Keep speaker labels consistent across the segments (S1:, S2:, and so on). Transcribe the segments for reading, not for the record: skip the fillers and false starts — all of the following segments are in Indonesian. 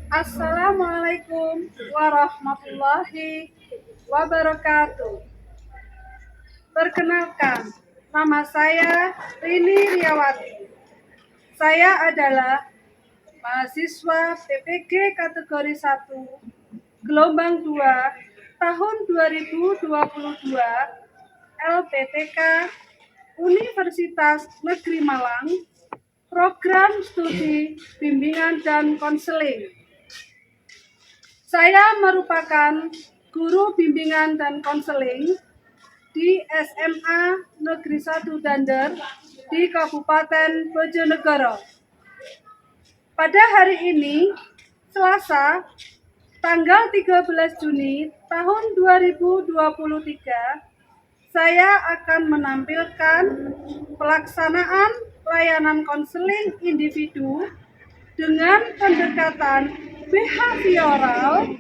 S1: Assalamualaikum warahmatullahi wabarakatuh. Perkenalkan, nama saya Rini Riawati. Saya adalah mahasiswa PPG kategori 1, gelombang 2, tahun 2022, LPTK Universitas Negeri Malang, program studi bimbingan dan konseling. Saya merupakan guru bimbingan dan konseling di SMA Negeri 1 Dander di Kabupaten Bojonegoro. Pada hari ini, Selasa, tanggal 13 Juni tahun 2023, saya akan menampilkan pelaksanaan layanan konseling individu dengan pendekatan behavioral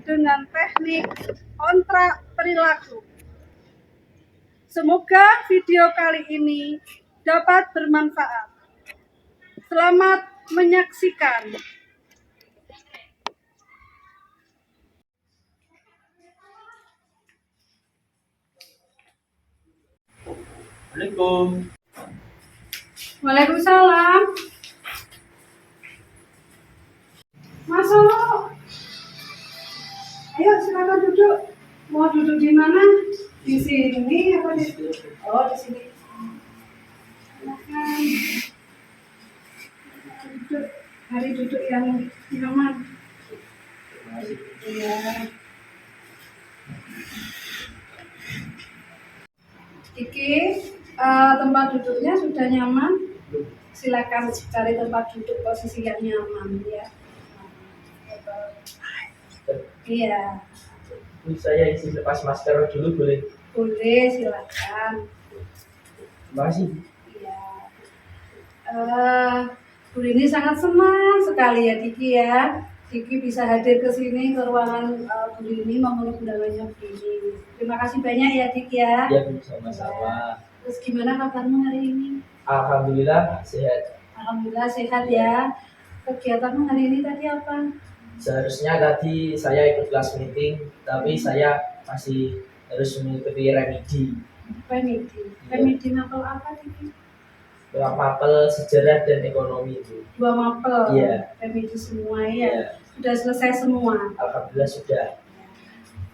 S1: dengan teknik kontrak perilaku. Semoga video kali ini dapat bermanfaat. Selamat menyaksikan.
S2: Assalamualaikum.
S1: Waalaikumsalam. Masuk. Ayo silakan duduk. Mau duduk di mana? Di sini apa di sini? Oh, di sini. Silakan. Duduk. Hari duduk yang nyaman. Iya. Kiki, tempat duduknya sudah nyaman. Silakan cari tempat duduk posisi yang nyaman ya. Iya.
S2: Saya isi lepas masker dulu boleh?
S1: Boleh, silakan.
S2: Terima kasih.
S1: Iya. Bu Rini sangat senang sekali ya Diki ya. Diki bisa hadir ke sini ke ruangan Bu Rini memenuhi undangannya Bu Rini. Terima kasih banyak ya Dik ya.
S2: Ya Bu, sama-sama.
S1: Terus gimana kabarmu hari ini?
S2: Alhamdulillah sehat.
S1: Alhamdulillah sehat ya. Kegiatanmu hari ini tadi apa?
S2: Seharusnya tadi saya ikut kelas meeting, tapi saya masih harus mengikuti remedi.
S1: Remedi. Remedi mapel apa Diki?
S2: Mapel sejarah dan ekonomi itu.
S1: 2 mapel.
S2: Iya.
S1: Remedi semua ya.
S2: Iya.
S1: Sudah selesai semua.
S2: Alhamdulillah sudah.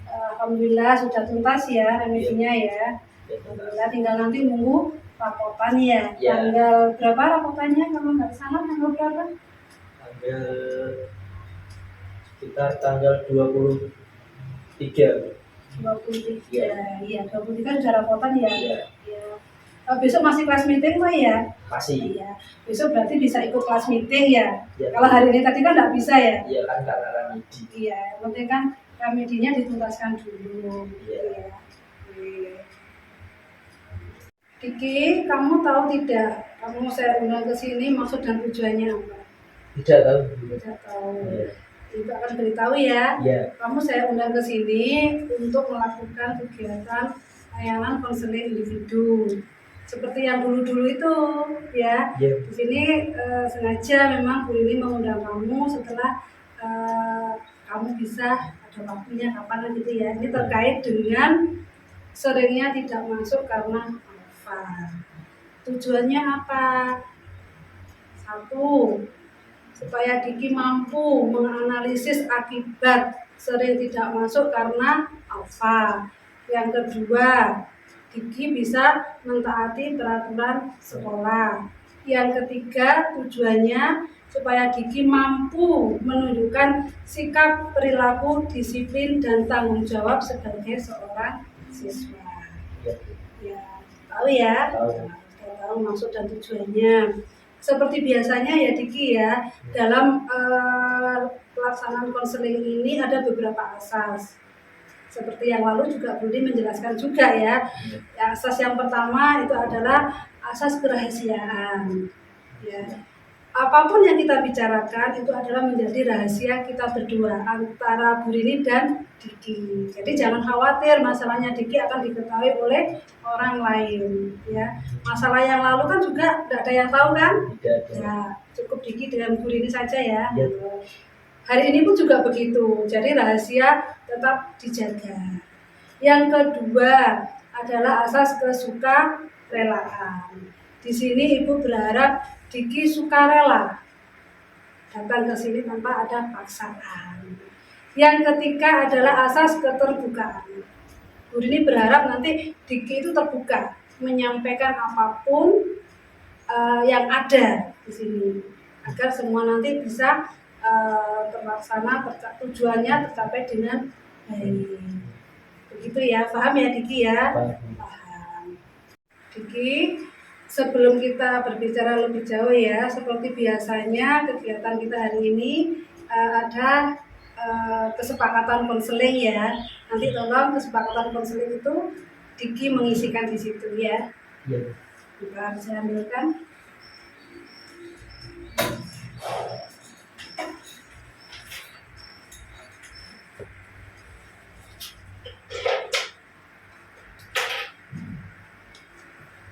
S1: Alhamdulillah sudah tuntas ya remedinya ya. Alhamdulillah tinggal nanti nunggu rapotan ya. Tanggal berapa rapotannya kalau nggak salah tanggal berapa?
S2: Sekitar tanggal 23.
S1: 23, iya 23 sudah rapotan ya.
S2: Iya.
S1: Ya. Besok masih kelas meeting Pak ya?
S2: Masih.
S1: Iya. Besok berarti bisa ikut kelas meeting ya?
S2: Ya.
S1: Kalau hari ini tadi kan nggak bisa ya?
S2: Iya kan karena remedi.
S1: Iya, yang penting kan remedinya dituntaskan dulu.
S2: Iya.
S1: Kiki, kamu tahu tidak? Kamu saya undang ke sini maksud dan tujuannya apa?
S2: Tidak tahu.
S1: Tidak tahu.
S2: Iya.
S1: Ibu akan beritahu ya.
S2: Iya.
S1: Kamu saya undang ke sini untuk melakukan kegiatan layanan konseling individu. Seperti yang dulu-dulu itu ya.
S2: Iya.
S1: Di sini sengaja memang Bu Rini mengundang kamu setelah kamu bisa ada waktunya kapan gitu ya. Ini terkait dengan seringnya tidak masuk karena apa? Tujuannya apa? 1, supaya Diki mampu menganalisis akibat sering tidak masuk karena alfa. Yang kedua, Diki bisa mentaati peraturan sekolah. Yang ketiga, tujuannya supaya Diki mampu menunjukkan sikap, perilaku, disiplin, dan tanggung jawab sebagai seorang siswa. Ya, tahu ya? Tahu maksud dan tujuannya. Seperti biasanya ya Diki ya, dalam pelaksanaan konseling ini ada beberapa asas. Seperti yang lalu juga Budi menjelaskan juga ya. Asas yang pertama itu adalah asas kerahasiaan. Ya. Apapun yang kita bicarakan itu adalah menjadi rahasia kita berdua antara Bu Rini dan Diki. Jadi jangan khawatir masalahnya Diki akan diketahui oleh orang lain. Ya, masalah yang lalu kan juga tidak ada yang tahu kan?
S2: Tidak.
S1: Ya, cukup Diki dengan Bu Rini saja ya. Hari ini pun juga begitu. Jadi rahasia tetap dijaga. Yang kedua adalah asas kesukarelaan. Di sini Ibu berharap Diki sukarela datang ke sini tanpa ada paksaan. Yang ketiga adalah asas keterbukaan. Bu Rini berharap nanti Diki itu terbuka menyampaikan apapun yang ada di sini agar semua nanti bisa terlaksana, tujuannya tercapai dengan baik. Begitu ya, paham ya Diki ya? Paham. Diki, sebelum kita berbicara lebih jauh ya, seperti biasanya kegiatan kita hari ini ada kesepakatan konseling ya. Nanti tolong kesepakatan konseling itu Diki mengisikan di situ ya.
S2: Iya.
S1: Kita bisa ambilkan.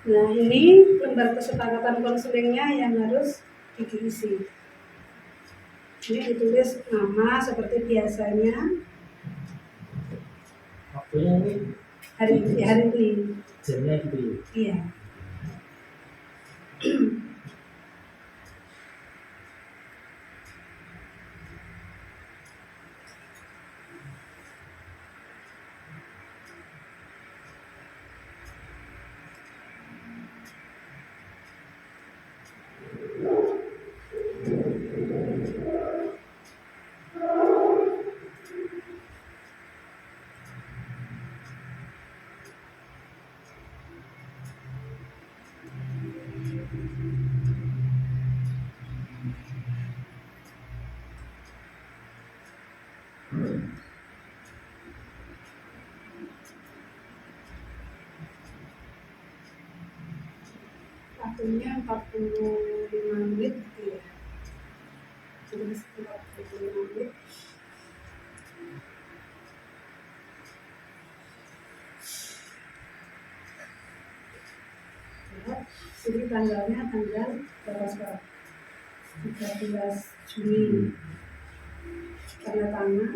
S1: Nah, ini lembar kesepakatan konselingnya yang harus diisi. Ini ditulis nama seperti biasanya.
S2: Waktunya ini
S1: Hari ini.
S2: jamnya gitu ya.
S1: Iya. Waktunya 45 menit ya. Jadi 45 menit. Ya, sini tanggalnya tanggal berapa sekarang? 13 Juni. Tanda tangan.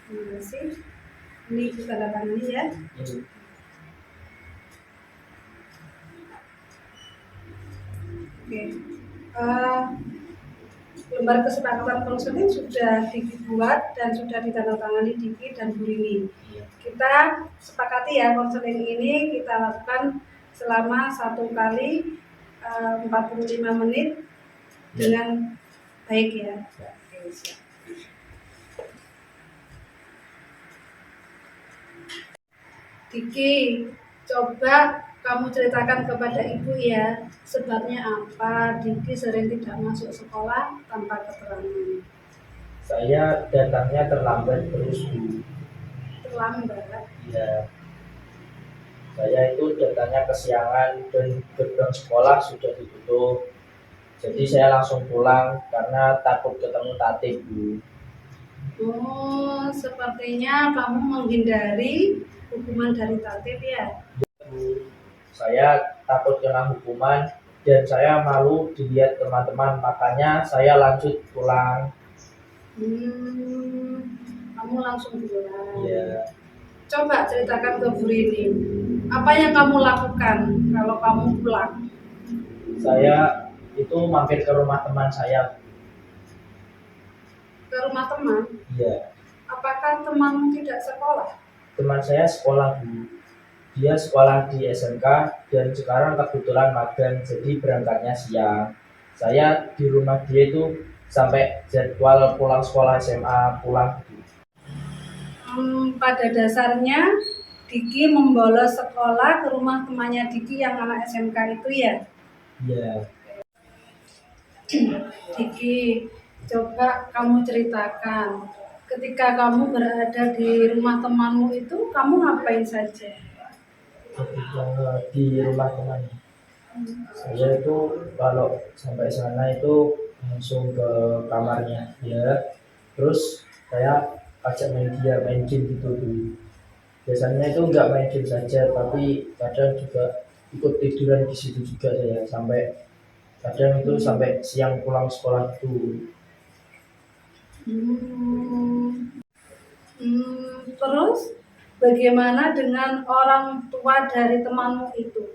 S1: Terima kasih. Ini kita tanda tangani ya. Oke. Lembar kesepakatan konseling sudah dibuat dan sudah ditandatangani Diki dan Bu Rini. Kita sepakati ya konseling ini kita lakukan selama 1 kali 45 menit dengan baik ya. Oke, siap. Diki, coba kamu ceritakan kepada ibu ya, sebabnya apa Diki sering tidak masuk sekolah tanpa keterangan.
S2: Saya datangnya terlambat terus Bu.
S1: Terlambat?
S2: Iya. Saya itu datangnya kesiangan dan gerbang sekolah sudah ditutup. Jadi saya langsung pulang karena takut ketemu tatib Bu.
S1: Oh, sepertinya kamu menghindari hukuman dari tatib ya?
S2: Bu, saya takut kena hukuman dan saya malu dilihat teman-teman, makanya saya lanjut pulang.
S1: Kamu langsung pulang.
S2: Iya.
S1: Coba ceritakan ke Bu Rini, apa yang kamu lakukan kalau kamu pulang?
S2: Saya itu mampir ke rumah teman saya.
S1: Ke rumah teman?
S2: Iya.
S1: Apakah temanmu tidak sekolah?
S2: Teman saya sekolah Bu. Dia sekolah di SMK dan sekarang kebetulan magang, jadi berangkatnya siang. Saya di rumah dia itu sampai jadwal pulang sekolah SMA pulang.
S1: Pada dasarnya Diki membolos sekolah ke rumah temannya Diki yang anak SMK itu ya?
S2: Iya.
S1: Diki, coba kamu ceritakan ketika kamu berada di rumah temanmu itu kamu ngapain saja?
S2: Ketika di rumah teman saya itu kalau sampai sana itu langsung ke kamarnya dia, terus saya ajak main game gitu dulu. Biasanya itu nggak main game saja, tapi kadang juga ikut tiduran di situ juga saya sampai kadang itu sampai siang pulang sekolah itu.
S1: Hmm. Terus bagaimana dengan orang tua dari temanmu itu?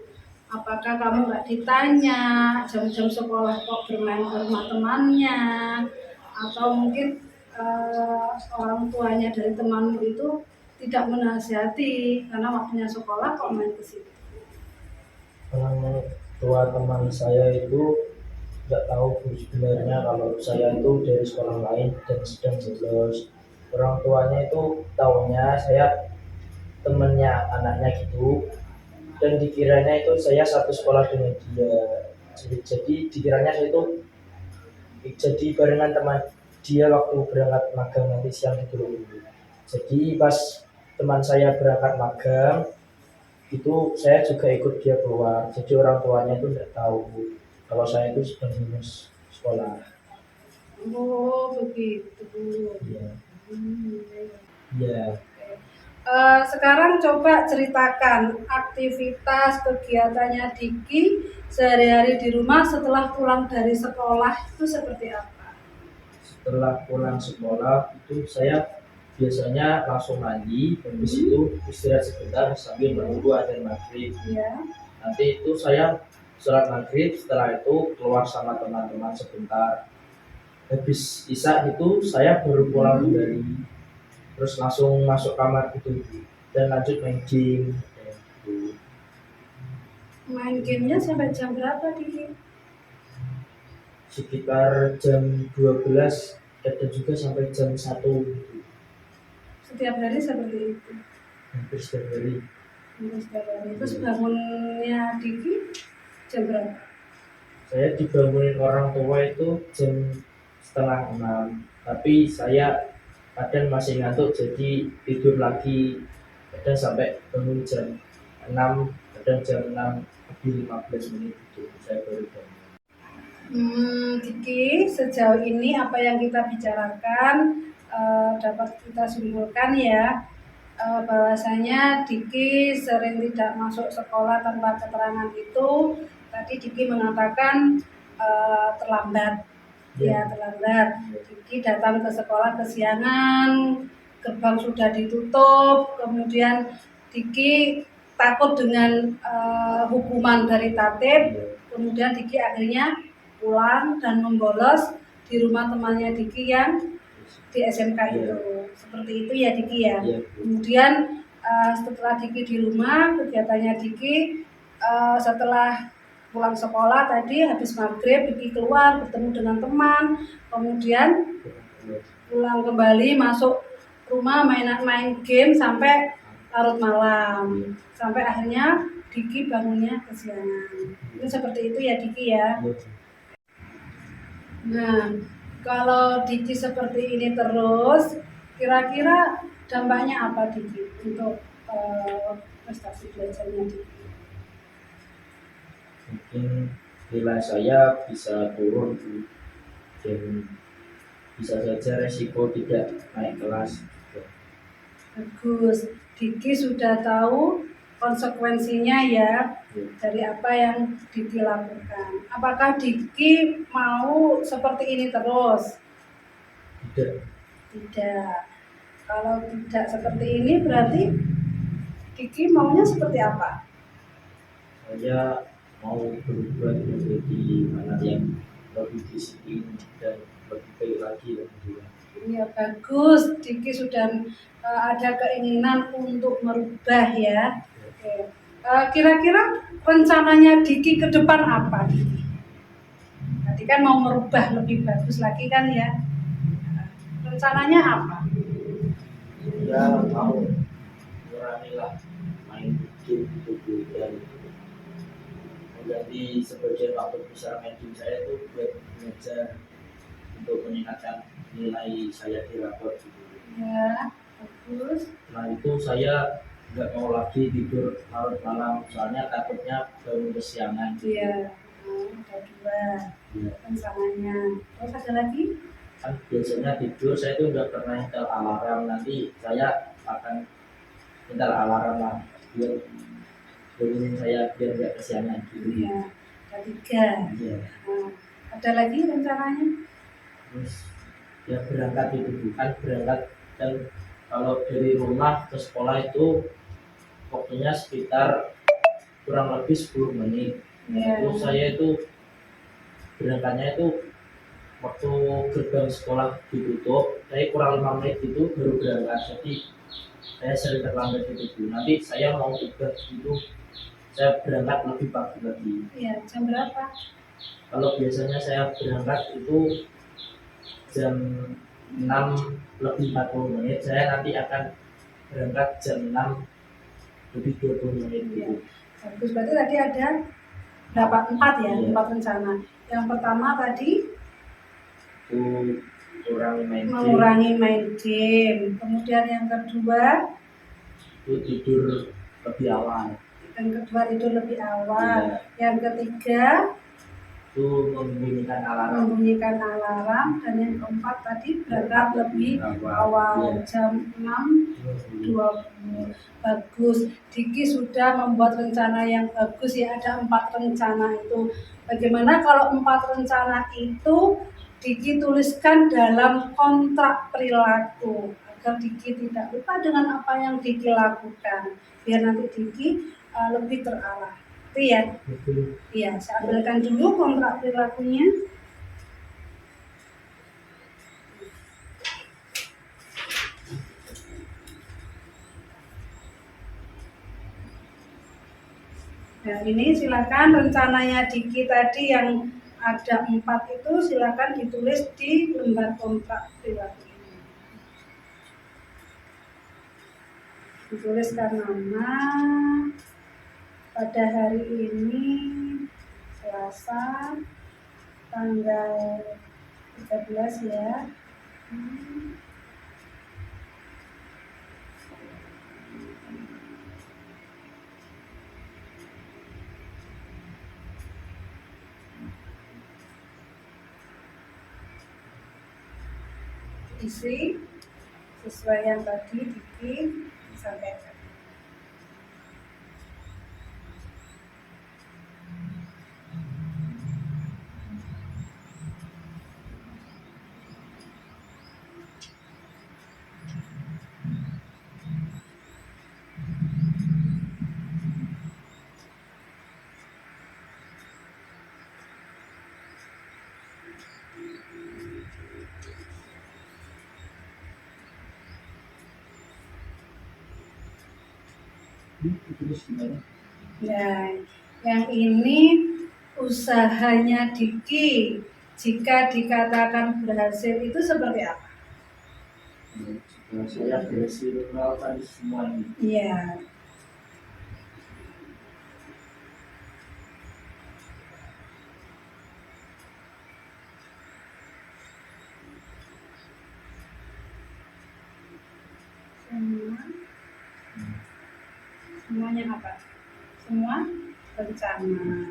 S1: Apakah kamu nggak ditanya jam-jam sekolah kok bermain ke rumah temannya? Atau mungkin orang tuanya dari temanmu itu tidak menasihati karena waktunya sekolah kok main ke situ?
S2: Orang tua teman saya itu nggak tahu Bu, sebenarnya kalau saya itu dari sekolah lain dan sedang bolos. Orang tuanya itu taunya saya temennya anaknya gitu, dan dikiranya itu saya satu sekolah dengan dia. Jadi dikiranya saya itu jadi barengan teman dia waktu berangkat magang nanti siang gitu loh. Jadi pas teman saya berangkat magang itu saya juga ikut dia keluar. Jadi orang tuanya itu nggak tahu kalau saya itu sedang lulus sekolah.
S1: Oh begitu.
S2: Iya.
S1: Hmm.
S2: Iya.
S1: Sekarang coba ceritakan aktivitas kegiatannya Diki sehari-hari di rumah setelah pulang dari sekolah itu seperti apa?
S2: Setelah pulang sekolah itu saya biasanya langsung mandi, habis itu istirahat sebentar sambil menunggu adzan maghrib.
S1: Ya.
S2: Nanti itu saya sholat maghrib, setelah itu keluar sama teman-teman sebentar. Habis isya itu saya baru pulang kembali, terus langsung masuk kamar gitu dan lanjut main game. Gitu.
S1: Main gamenya sampai jam berapa Diki?
S2: Sekitar jam 12 dan juga sampai jam 1 gitu.
S1: Setiap hari seperti itu.
S2: Hampir setiap hari.
S1: Setiap hari. Terus bangunnya Diki jam berapa?
S2: Saya dibangunin orang tua itu jam setengah 6, tapi saya kadang masih ngantuk jadi tidur lagi, kadang sampai bangun jam 6, kadang jam 6 lebih 15 menit itu saya baru bangun.
S1: Diki, sejauh ini apa yang kita bicarakan dapat kita simpulkan ya bahwasanya Diki sering tidak masuk sekolah tanpa keterangan itu. Tadi Diki mengatakan terlambat. Ya, terlambat. Diki datang ke sekolah kesiangan, gerbang sudah ditutup, kemudian Diki takut dengan hukuman dari tatib, kemudian Diki akhirnya pulang dan membolos di rumah temannya Diki yang di SMK itu. Seperti itu ya Diki ya. Kemudian setelah Diki di rumah, kegiatannya Diki setelah pulang sekolah tadi habis maghrib Diki keluar bertemu dengan teman, kemudian pulang kembali masuk rumah main game sampai larut malam, sampai akhirnya Diki bangunnya kesiangan. Itu seperti itu ya Diki ya. Nah, kalau Diki seperti ini terus, kira-kira dampaknya apa Diki untuk prestasi belajarnya Diki?
S2: Mungkin nilai saya bisa turun dan bisa saja resiko tidak naik kelas.
S1: Bagus, Diki sudah tahu konsekuensinya ya dari apa yang Diki lakukan. Apakah Diki mau seperti ini terus?
S2: Tidak.
S1: Tidak. Kalau tidak seperti ini berarti Diki maunya seperti apa?
S2: Saya mau berubah menjadi anak yang lebih disiplin dan lebih baik lagi tentunya.
S1: Ya bagus, Diki sudah ada keinginan untuk merubah ya. Oke. Kira-kira rencananya Diki ke depan apa? Diki? Tadi kan mau merubah lebih bagus lagi kan ya. Rencananya apa?
S2: Ya mau mengurangilah main game itu dan mengganti sebagian waktu besar main game saya itu buat belajar untuk meningkatkan nilai saya di rapor gitu.
S1: Ya, bagus.
S2: Nah itu saya nggak mau lagi tidur larut malam soalnya takutnya bangun kesiangan.
S1: Iya, ada dua rencananya. Terus ada lagi?
S2: Kan biasanya tidur saya itu nggak pernah nyetel alarm, nanti saya akan nyetel alarm lah biar bangunin saya biar nggak kesiangan gitu.
S1: Iya. 3.
S2: Iya.
S1: Nah, ada lagi rencananya?
S2: Terus ya berangkat itu bukan berangkat, dan kalau dari rumah ke sekolah itu waktunya sekitar kurang lebih 10 menit.
S1: Iya.
S2: Itu saya itu berangkatnya itu waktu gerbang sekolah ditutup, saya kurang 5 menit itu baru berangkat. Jadi saya sering terlambat itu. Nanti saya mau ubah itu, saya berangkat lebih pagi lagi.
S1: Iya, jam berapa?
S2: Kalau biasanya saya berangkat itu jam 6 lebih 40 menit, saya nanti akan berangkat jam 6 lebih 20 menit
S1: Iya.
S2: gitu.
S1: Bagus, berarti tadi ada berapa? 4 ya,
S2: Iya.
S1: 4 rencana. Yang pertama tadi
S2: Itu
S1: mengurangi main game. Kemudian yang kedua,
S2: itu tidur lebih awal.
S1: tidur lebih awal.
S2: Iya.
S1: Yang ketiga
S2: Itu membunyikan
S1: alarm. Dan yang keempat tadi berangkat lebih awal,
S2: Iya.
S1: jam 6.20. Bagus, Diki sudah membuat rencana yang bagus ya, ada 4 rencana itu. Bagaimana kalau 4 rencana itu Diki tuliskan dalam kontrak perilaku agar Diki tidak lupa dengan apa yang Diki lakukan, biar nanti Diki lebih terarah. Itu ya. Iya, saya ambilkan dulu kontrak perilakunya. Nah, ini silakan rencananya Diki tadi yang ada 4 itu silakan ditulis di lembar kontrak perilaku ini. Dituliskan nama pada hari ini Selasa tanggal 13 ya. Isi sesuai yang tadi Diki sampaikan. Nah, yang ini usahanya Diki jika dikatakan berhasil itu seperti apa?
S2: Saya berhasil melakukan semua ini.
S1: Iya. Semuanya apa? Semua rencana.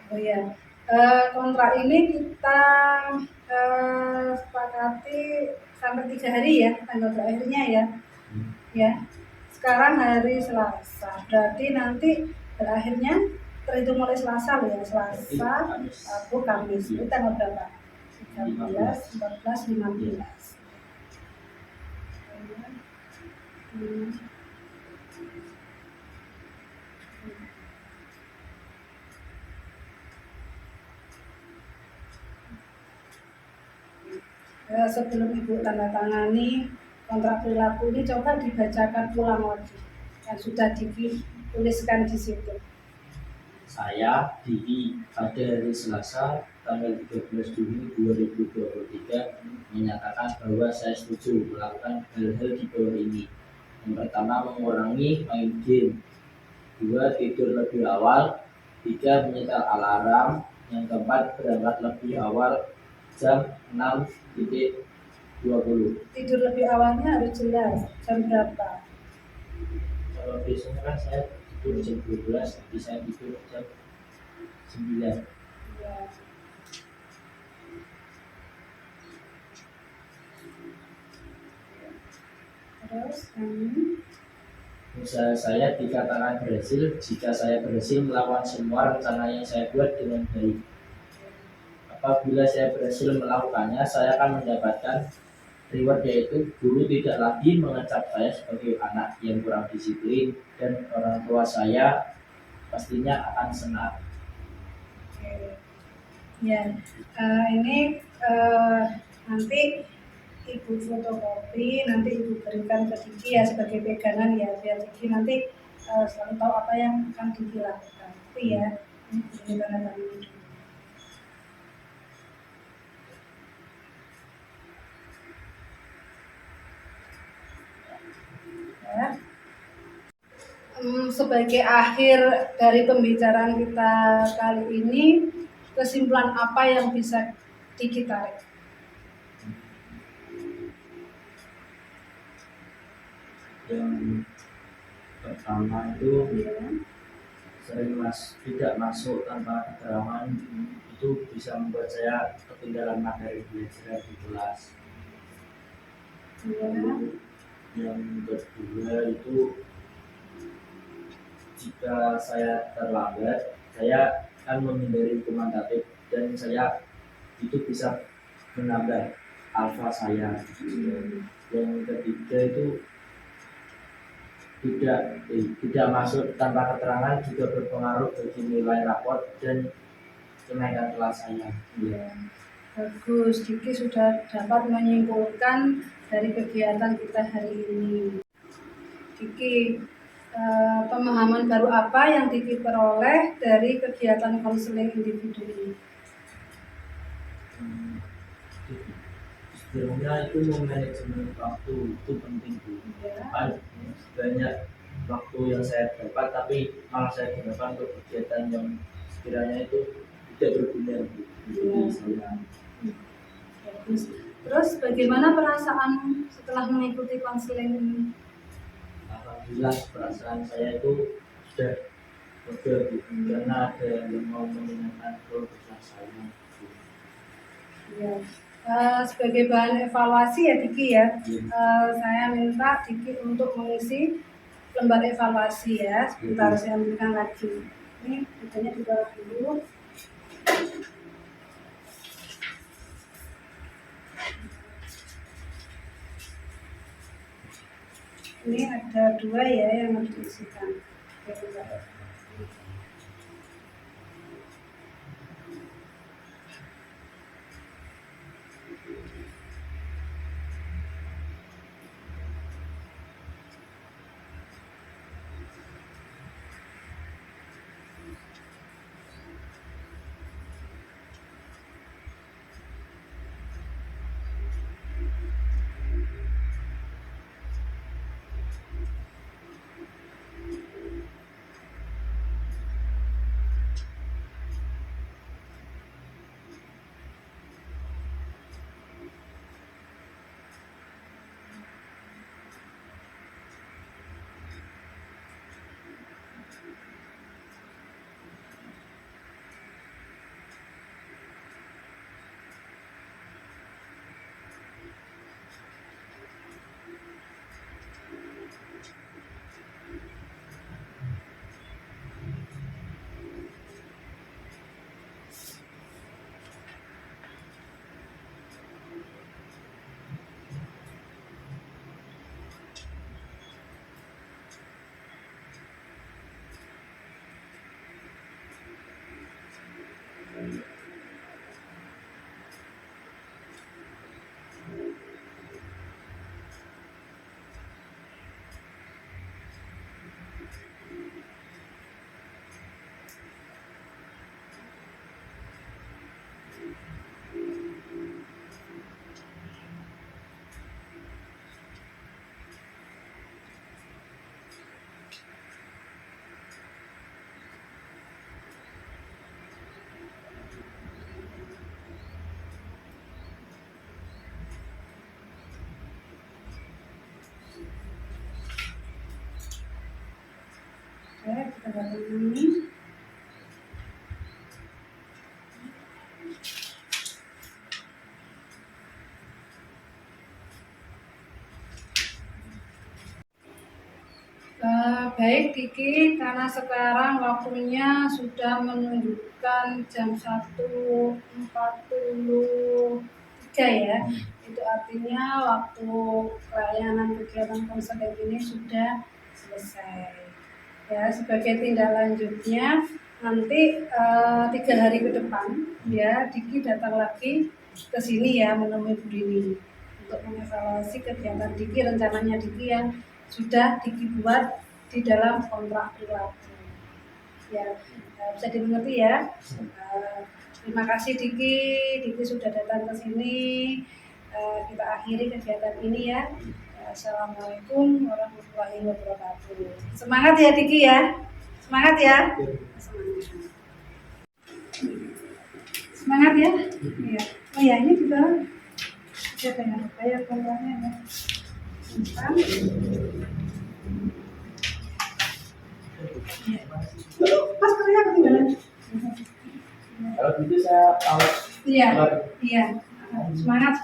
S1: Oh ya, kontrak ini kita sepakati sampai 3 hari ya, tanggal terakhirnya ya. Ya, sekarang hari Selasa, berarti nanti berakhirnya terhitung mulai Selasa loh ya, Selasa, Rabu, Kamis. Itu tanggal berapa? 13, 14, 15. Sebelum Ibu tanda tangani kontrak perilaku ini coba dibacakan ulang lagi yang sudah dituliskan di situ.
S2: Saya Diki pada hari Selasa tanggal 13 Juni 2023 menyatakan bahwa saya setuju melakukan hal-hal di bawah ini. Yang pertama, mengurangi main game. 2. Tidur lebih awal. 3. Menyetel alarm. Yang keempat, berangkat lebih awal jam 6.20.
S1: Tidur lebih awalnya harus jelas jam berapa.
S2: Kalau biasanya kan saya tidur jam 12, tapi saya tidur jam 9.
S1: Ya. Terus
S2: Usaha saya dikatakan berhasil jika saya berhasil melakukan semua rencana yang saya buat dengan baik. Apabila saya berhasil melakukannya, saya akan mendapatkan reward, yaitu guru tidak lagi mengecap saya sebagai anak yang kurang disiplin, dan orang tua saya pastinya akan senang.
S1: ya, ini nanti Ibu fotokopi, nanti Ibu berikan ke Diki ya sebagai pegangan ya, biar Diki nanti selalu tahu apa yang akan Diki lakukan. Itu ya, ini beri tanda tangan dulu. Ya. Sebagai akhir dari pembicaraan kita kali ini, kesimpulan apa yang bisa Diki tarik?
S2: Yang pertama itu
S1: Ya.
S2: sering tidak masuk tanpa keterangan itu bisa membuat saya ketinggalan materi belajar di kelas.
S1: Ya.
S2: Yang kedua itu jika saya terlambat, saya akan menghindari hukuman tatib, dan saya itu bisa menambah alfa saya. Yang ketiga itu tidak masuk tanpa keterangan juga berpengaruh bagi nilai raport dan kenaikan kelas saya.
S1: Ya. Bagus, Diki sudah dapat menyimpulkan dari kegiatan kita hari ini. Diki, pemahaman baru apa yang Diki peroleh dari kegiatan konseling individu ini?
S2: Sebenarnya itu manajemen waktu itu penting, Bu.
S1: Ya.
S2: Banyak waktu yang saya dapat, tapi malah saya gunakan untuk kegiatan yang sekiranya itu tidak berguna bagi saya.
S1: Bagus. Terus bagaimana perasaan setelah mengikuti konseling ini?
S2: Alhamdulillah perasaan saya itu sudah lega, Bu, karena ada yang mau mendengarkan keluh kesah saya.
S1: Ya. Sebagai bahan evaluasi ya Diki ya, saya minta Diki untuk mengisi lembar evaluasi ya. Sebentar saya ambilkan lagi. Ini bukunya di bawah dulu. Ini ada 2 ya yang harus diisikan. Oke, kita bangun ini. Baik Diki, karena sekarang waktunya sudah menunjukkan jam 1.43 ya. Itu artinya waktu pelayanan kegiatan konseling ini sudah selesai. Ya, sebagai tindak lanjutnya nanti 3 hari ke depan ya Diki datang lagi ke sini ya menemui Bu Dini untuk mengevaluasi kegiatan Diki, rencananya Diki yang sudah Diki buat di dalam kontrak perilaku. Ya, bisa dimengerti ya. Terima kasih Diki sudah datang ke sini. Kita akhiri kegiatan ini ya. Assalamualaikum warahmatullahi wabarakatuh. Semangat ya Diki ya. Semangat ya. Semangat ya. Iya. Oh ya, ini juga siapa yang bayar kontraknya ya. Simpan. Mas kerja ketinggalan.
S2: Kalau gitu saya out.
S1: Iya. Semangat.